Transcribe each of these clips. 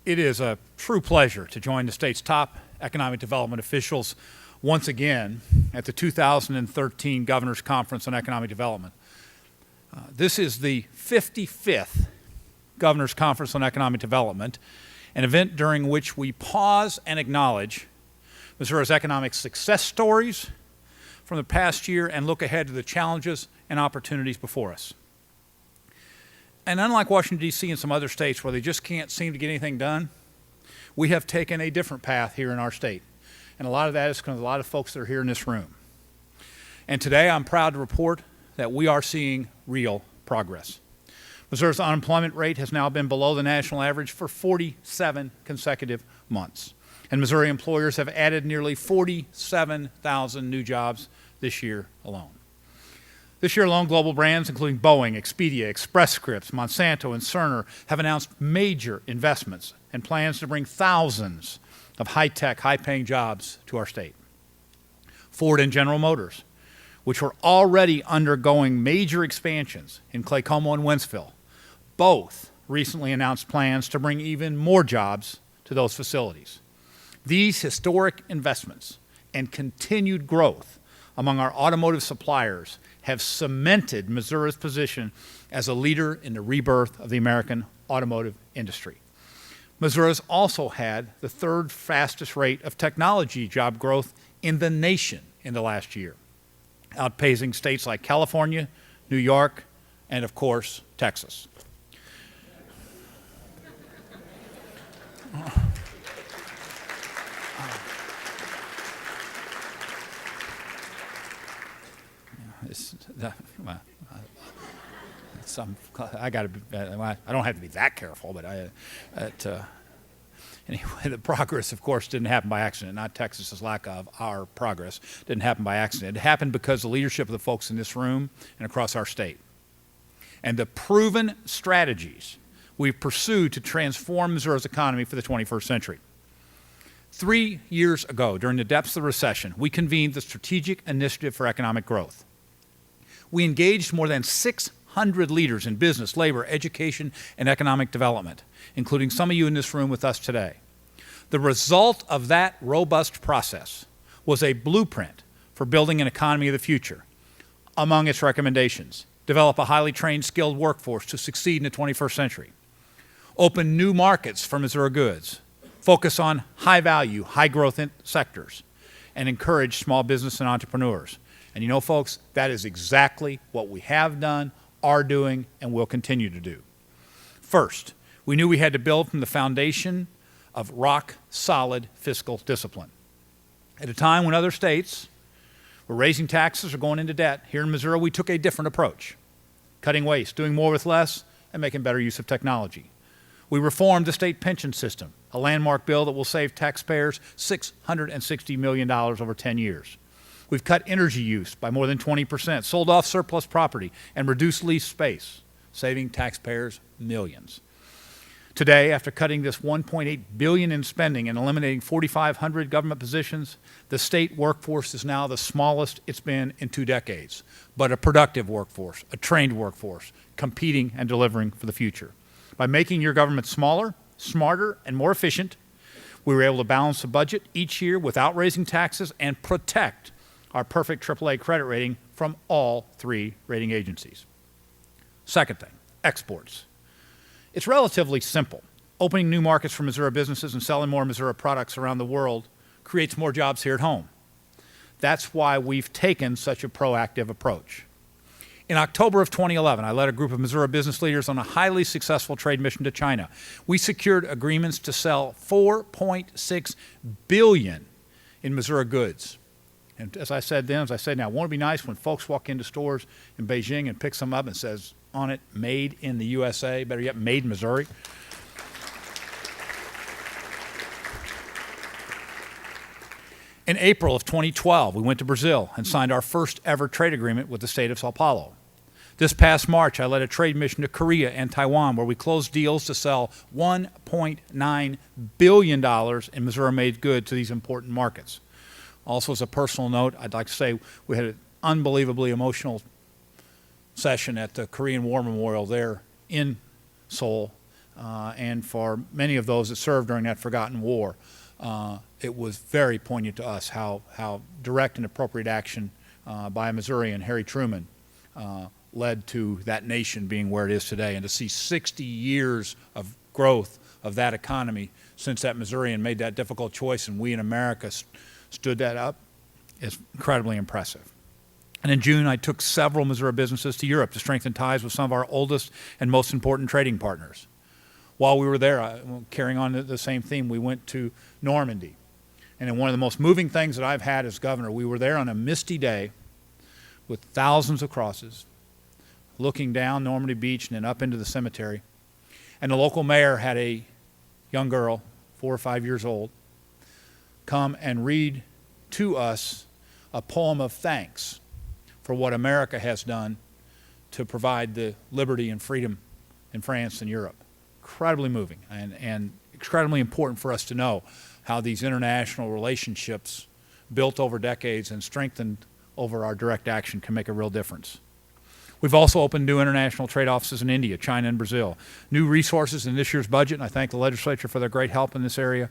It is a true pleasure to join the state's top economic development officials once again at the 2013 Governor's Conference on Economic Development. This is the 55th Governor's Conference on Economic Development, an event during which we pause and acknowledge Missouri's economic success stories from the past year and look ahead to the challenges and opportunities before us. And unlike Washington, D.C. and some other states where they just can't seem to get anything done, we have taken a different path here in our state. And a lot of that is because of a lot of folks that are here in this room. And today I'm proud to report that we are seeing real progress. Missouri's unemployment rate has now been below the national average for 47 consecutive months. And Missouri employers have added nearly 47,000 new jobs this year alone. This year alone, global brands including Boeing, Expedia, Express Scripts, Monsanto, and Cerner have announced major investments and plans to bring thousands of high-tech, high-paying jobs to our state. Ford and General Motors, which were already undergoing major expansions in Claycomo and Wentzville, both recently announced plans to bring even more jobs to those facilities. These historic investments and continued growth among our automotive suppliers have cemented Missouri's position as a leader in the rebirth of the American automotive industry. Missouri's also had the third fastest rate of technology job growth in the nation in the last year, outpacing states like California, New York, and of course, Texas. I don't have to be that careful, but anyway, the progress, of course, didn't happen by accident. Not Texas's lack of our progress didn't happen by accident. It happened because of the leadership of the folks in this room and across our state, and the proven strategies we've pursued to transform Missouri's economy for the 21st century. 3 years ago, during the depths of the recession, we convened the Strategic Initiative for Economic Growth. We engaged more than 600 leaders in business, labor, education, and economic development, including some of you in this room with us today. The result of that robust process was a blueprint for building an economy of the future. Among its recommendations, develop a highly trained, skilled workforce to succeed in the 21st century. Open new markets for Missouri goods. Focus on high-value, high-growth sectors, and encourage small business and entrepreneurs. And you know, folks, that is exactly what we have done, are doing, and will continue to do. First, we knew we had to build from the foundation of rock-solid fiscal discipline. At a time when other states were raising taxes or going into debt, here in Missouri we took a different approach, cutting waste, doing more with less, and making better use of technology. We reformed the state pension system, a landmark bill that will save taxpayers $660 million over 10 years. We've cut energy use by more than 20%, sold off surplus property, and reduced lease space, saving taxpayers millions. Today, after cutting this $1.8 billion in spending and eliminating 4,500 government positions, the state workforce is now the smallest it's been in 2 decades, but a productive workforce, a trained workforce, competing and delivering for the future. By making your government smaller, smarter, and more efficient, we were able to balance the budget each year without raising taxes and protect our perfect AAA credit rating from all 3 rating agencies. Second thing, exports. It's relatively simple. Opening new markets for Missouri businesses and selling more Missouri products around the world creates more jobs here at home. That's why we've taken such a proactive approach. In October of 2011, I led a group of Missouri business leaders on a highly successful trade mission to China. We secured agreements to sell $4.6 billion in Missouri goods. And as I said then, as I say now, won't it be nice when folks walk into stores in Beijing and pick some up and says on it, made in the USA, better yet, made in Missouri? In April of 2012, we went to Brazil and signed our first ever trade agreement with the state of Sao Paulo. This past March, I led a trade mission to Korea and Taiwan where we closed deals to sell $1.9 billion in Missouri-made goods to these important markets. Also, as a personal note, I'd like to say we had an unbelievably emotional session at the Korean War Memorial there in Seoul and for many of those that served during that forgotten war, it was very poignant to us how direct and appropriate action by a Missourian, Harry Truman, led to that nation being where it is today. And to see 60 years of growth of that economy since that Missourian made that difficult choice and we in America stood that up is incredibly impressive. And in June, I took several Missouri businesses to Europe to strengthen ties with some of our oldest and most important trading partners. While we were there, carrying on the same theme, we went to Normandy. And in one of the most moving things that I've had as governor, we were there on a misty day with thousands of crosses, looking down Normandy Beach and then up into the cemetery. And the local mayor had a young girl, 4 or 5 years old, come and read to us a poem of thanks for what America has done to provide the liberty and freedom in France and Europe. Incredibly moving and incredibly important for us to know how these international relationships built over decades and strengthened over our direct action can make a real difference. We've also opened new international trade offices in India, China, and Brazil. New resources in this year's budget, and I thank the legislature for their great help in this area,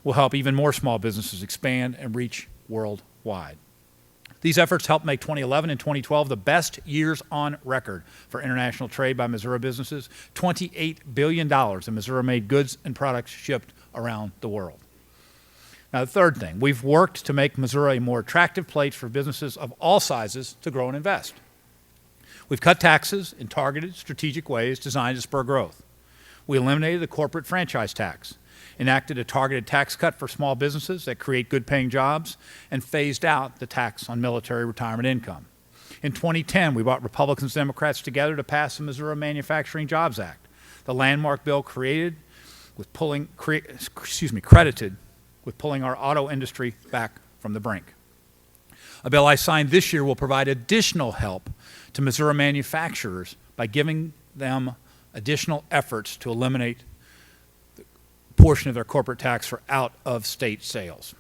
will help even more small businesses expand and reach worldwide. These efforts helped make 2011 and 2012 the best years on record for international trade by Missouri businesses. $28 billion in Missouri-made goods and products shipped around the world. Now, the third thing, we've worked to make Missouri a more attractive place for businesses of all sizes to grow and invest. We've cut taxes in targeted, strategic ways designed to spur growth. We eliminated the corporate franchise tax, enacted a targeted tax cut for small businesses that create good-paying jobs, and phased out the tax on military retirement income. In 2010, we brought Republicans and Democrats together to pass the Missouri Manufacturing Jobs Act, the landmark bill credited with pulling our auto industry back from the brink. A bill I signed this year will provide additional help to Missouri manufacturers by giving them additional efforts to eliminate the portion of their corporate tax for out-of-state sales.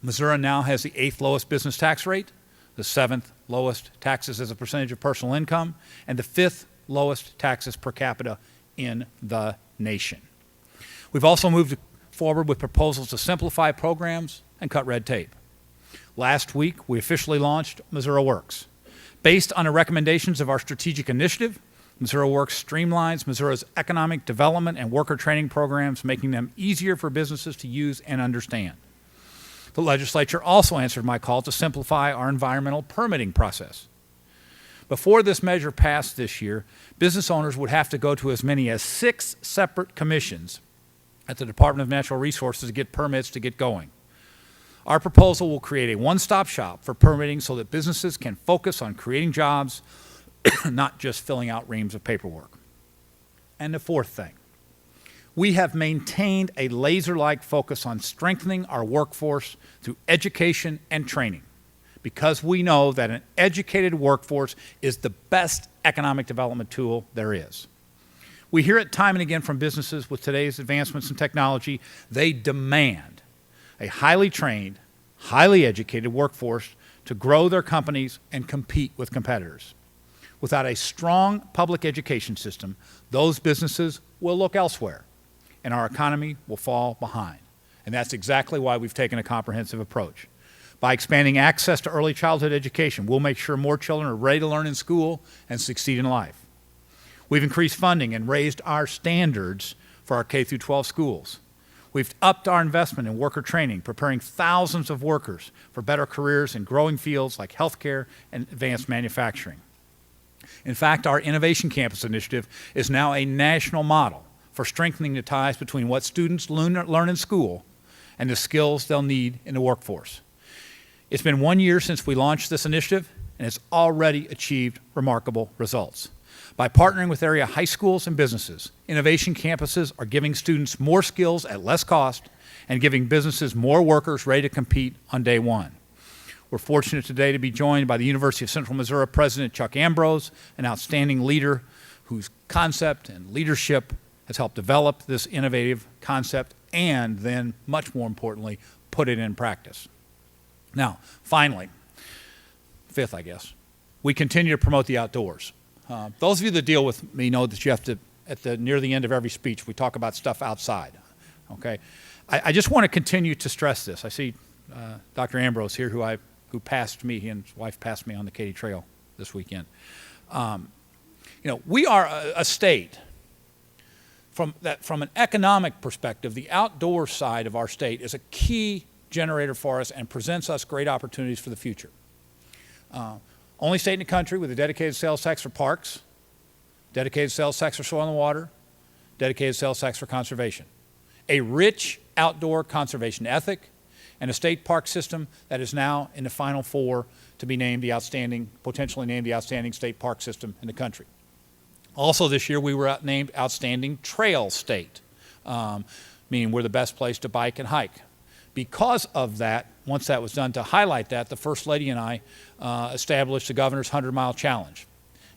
Missouri now has the 8th lowest business tax rate, the 7th lowest taxes as a percentage of personal income, and the 5th lowest taxes per capita in the nation. We've also moved forward with proposals to simplify programs and cut red tape. Last week, we officially launched Missouri Works. Based on the recommendations of our strategic initiative, Missouri Works streamlines Missouri's economic development and worker training programs, making them easier for businesses to use and understand. The legislature also answered my call to simplify our environmental permitting process. Before this measure passed this year, business owners would have to go to as many as 6 separate commissions at the Department of Natural Resources to get permits to get going. Our proposal will create a one-stop shop for permitting so that businesses can focus on creating jobs, not just filling out reams of paperwork. And the fourth thing, we have maintained a laser-like focus on strengthening our workforce through education and training, because we know that an educated workforce is the best economic development tool there is. We hear it time and again from businesses with today's advancements in technology. They demand a highly trained, highly educated workforce to grow their companies and compete with competitors. Without a strong public education system, those businesses will look elsewhere, and our economy will fall behind. And that's exactly why we've taken a comprehensive approach. By expanding access to early childhood education, we'll make sure more children are ready to learn in school and succeed in life. We've increased funding and raised our standards for our K-12 schools. We've upped our investment in worker training, preparing thousands of workers for better careers in growing fields like healthcare and advanced manufacturing. In fact, our Innovation Campus initiative is now a national model for strengthening the ties between what students learn in school and the skills they'll need in the workforce. It's been 1 year since we launched this initiative, and it's already achieved remarkable results. By partnering with area high schools and businesses, innovation campuses are giving students more skills at less cost and giving businesses more workers ready to compete on day one. We're fortunate today to be joined by the University of Central Missouri President Chuck Ambrose, an outstanding leader whose concept and leadership has helped develop this innovative concept and then, much more importantly, put it in practice. Now, finally, fifth, I guess, we continue to promote the outdoors. Those of you that deal with me know that you have to near the end of every speech, we talk about stuff outside. Okay, I just want to continue to stress this. I see Dr. Ambrose here, who passed me. He and his wife passed me on the Katy Trail this weekend. We are a state. From an economic perspective, the outdoor side of our state is a key generator for us and presents us great opportunities for the future. Only state in the country with a dedicated sales tax for parks, dedicated sales tax for soil and water, dedicated sales tax for conservation. A rich outdoor conservation ethic, and a state park system that is now in the final four to be potentially named the outstanding state park system in the country. Also this year we were named Outstanding Trail State, meaning we're the best place to bike and hike. Because of that, once that was done, to highlight that, the First Lady and I established the Governor's 100-Mile Challenge.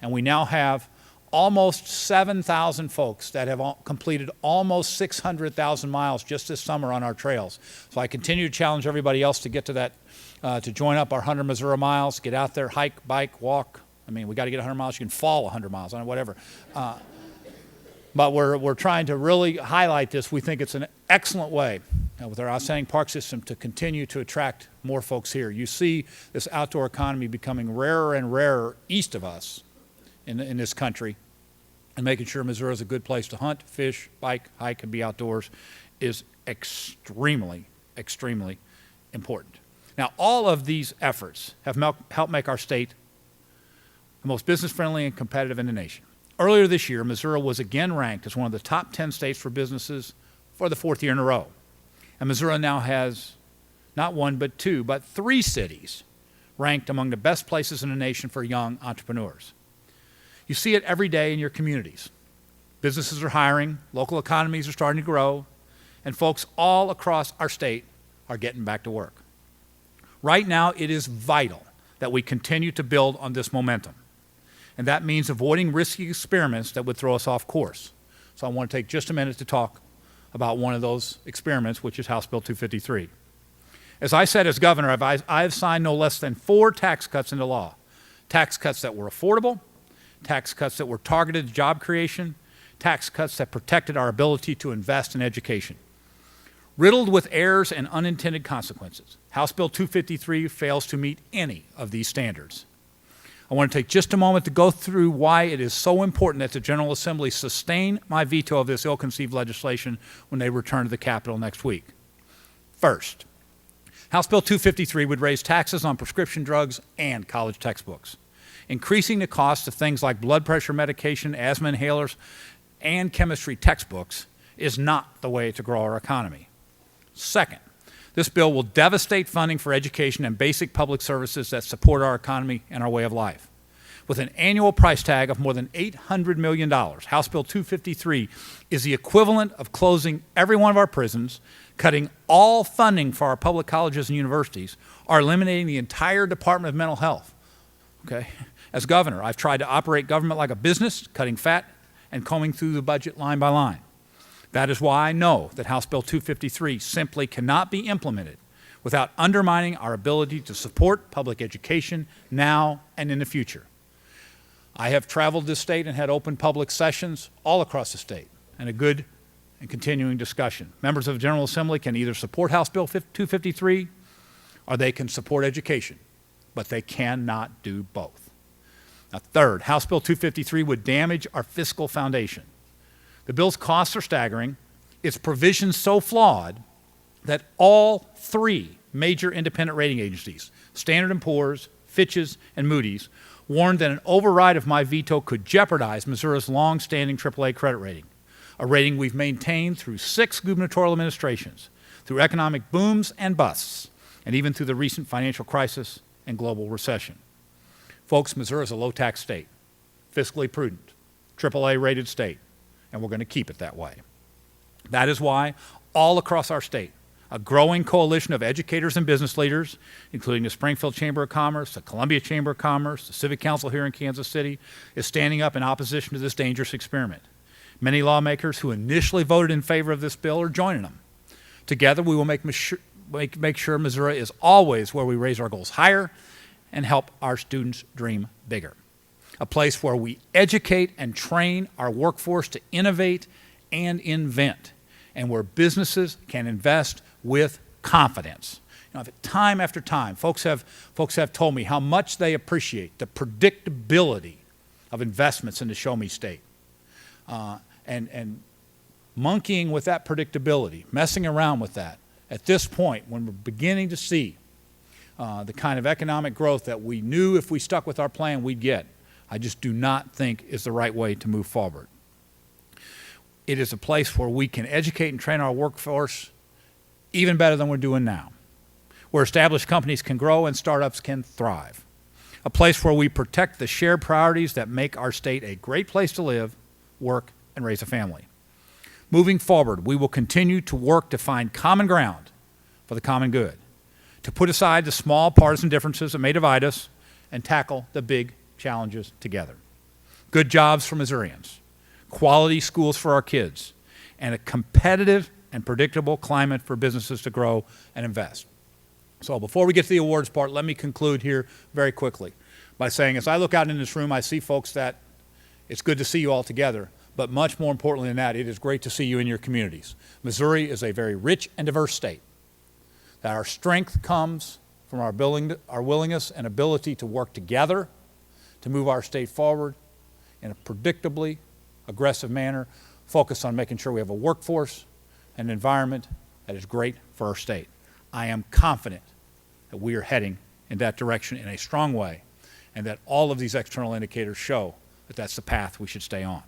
And we now have almost 7,000 folks that have completed almost 600,000 miles just this summer on our trails. So I continue to challenge everybody else to get to that, to join up our 100 Missouri miles, get out there, hike, bike, walk. I mean, we got to get 100 miles. You can fall 100 miles, whatever. But we're trying to really highlight this. We think it's an excellent way with our outstanding park system to continue to attract more folks here. You see this outdoor economy becoming rarer and rarer east of us in this country, and making sure Missouri is a good place to hunt, fish, bike, hike, and be outdoors is extremely, extremely important. Now, all of these efforts have helped make our state the most business-friendly and competitive in the nation. Earlier this year, Missouri was again ranked as one of the top 10 states for businesses for the fourth year in a row. And Missouri now has not one, but two, but three cities ranked among the best places in the nation for young entrepreneurs. You see it every day in your communities. Businesses are hiring, local economies are starting to grow, and folks all across our state are getting back to work. Right now, it is vital that we continue to build on this momentum. And that means avoiding risky experiments that would throw us off course. So I want to take just a minute to talk about one of those experiments, which is House Bill 253. As I said as governor, I've signed no less than 4 tax cuts into law. Tax cuts that were affordable, tax cuts that were targeted to job creation, tax cuts that protected our ability to invest in education. Riddled with errors and unintended consequences, House Bill 253 fails to meet any of these standards. I want to take just a moment to go through why it is so important that the General Assembly sustain my veto of this ill-conceived legislation when they return to the Capitol next week. First, House Bill 253 would raise taxes on prescription drugs and college textbooks. Increasing the cost of things like blood pressure medication, asthma inhalers, and chemistry textbooks is not the way to grow our economy. Second, this bill will devastate funding for education and basic public services that support our economy and our way of life. With an annual price tag of more than $800 million, House Bill 253 is the equivalent of closing every one of our prisons, cutting all funding for our public colleges and universities, or eliminating the entire Department of Mental Health. Okay? As governor, I've tried to operate government like a business, cutting fat and combing through the budget line by line. That is why I know that House Bill 253 simply cannot be implemented without undermining our ability to support public education now and in the future. I have traveled this state and had open public sessions all across the state and a good and continuing discussion. Members of the General Assembly can either support House Bill 253 or they can support education, but they cannot do both. Now, third, House Bill 253 would damage our fiscal foundation. The bill's costs are staggering, its provisions so flawed that all 3 major independent rating agencies, Standard & Poor's, Fitch's, and Moody's, warned that an override of my veto could jeopardize Missouri's long-standing AAA credit rating, a rating we've maintained through 6 gubernatorial administrations, through economic booms and busts, and even through the recent financial crisis and global recession. Folks, Missouri is a low-tax state, fiscally prudent, AAA-rated state, and we're going to keep it that way. That is why all across our state, a growing coalition of educators and business leaders, including the Springfield Chamber of Commerce, the Columbia Chamber of Commerce, the Civic Council here in Kansas City, is standing up in opposition to this dangerous experiment. Many lawmakers who initially voted in favor of this bill are joining them. Together, we will make sure Missouri is always where we raise our goals higher and help our students dream bigger. a place where we educate and train our workforce to innovate and invent, and where businesses can invest with confidence. You know, time after time, folks have told me how much they appreciate the predictability of investments in the Show Me State. And monkeying with that predictability, messing around with that, at this point, when we're beginning to see the kind of economic growth that we knew if we stuck with our plan we'd get, I just do not think is the right way to move forward. It is a place where we can educate and train our workforce even better than we're doing now, where established companies can grow and startups can thrive, a place where we protect the shared priorities that make our state a great place to live, work, and raise a family. Moving forward, we will continue to work to find common ground for the common good, to put aside the small partisan differences that may divide us and tackle the big challenges together. Good jobs for Missourians, quality schools for our kids, and a competitive and predictable climate for businesses to grow and invest. So before we get to the awards part, let me conclude here very quickly by saying, as I look out in this room, I see folks that it's good to see you all together, but much more importantly than that, it is great to see you in your communities. Missouri is a very rich and diverse state, that our strength comes from our willingness and ability to work together to move our state forward in a predictably aggressive manner, focused on making sure we have a workforce and an environment that is great for our state. I am confident that we are heading in that direction in a strong way, and that all of these external indicators show that that's the path we should stay on.